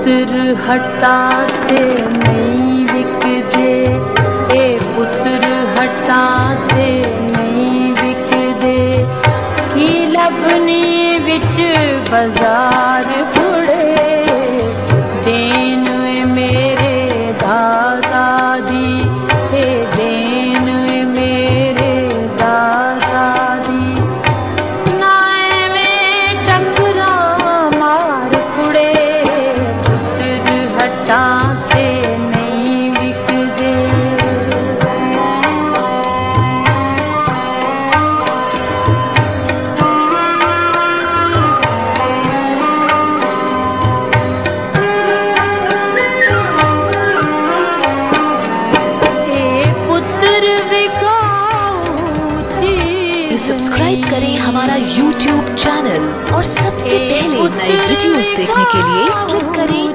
पुत्र हटाते नहीं विकदे, ए पुत्र हटाते नहीं विकदे, की लबनी विच बाजार कुड़े, देन मेरे दादा दी, ए देन मेरे दादा दी, नाए में टकरा मार कुड़े, पुत्र हटाते नहीं विकदे। सब्सक्राइब करें हमारा YouTube चैनल और सबसे पहले नए वीडियोस देखने के लिए क्लिक करें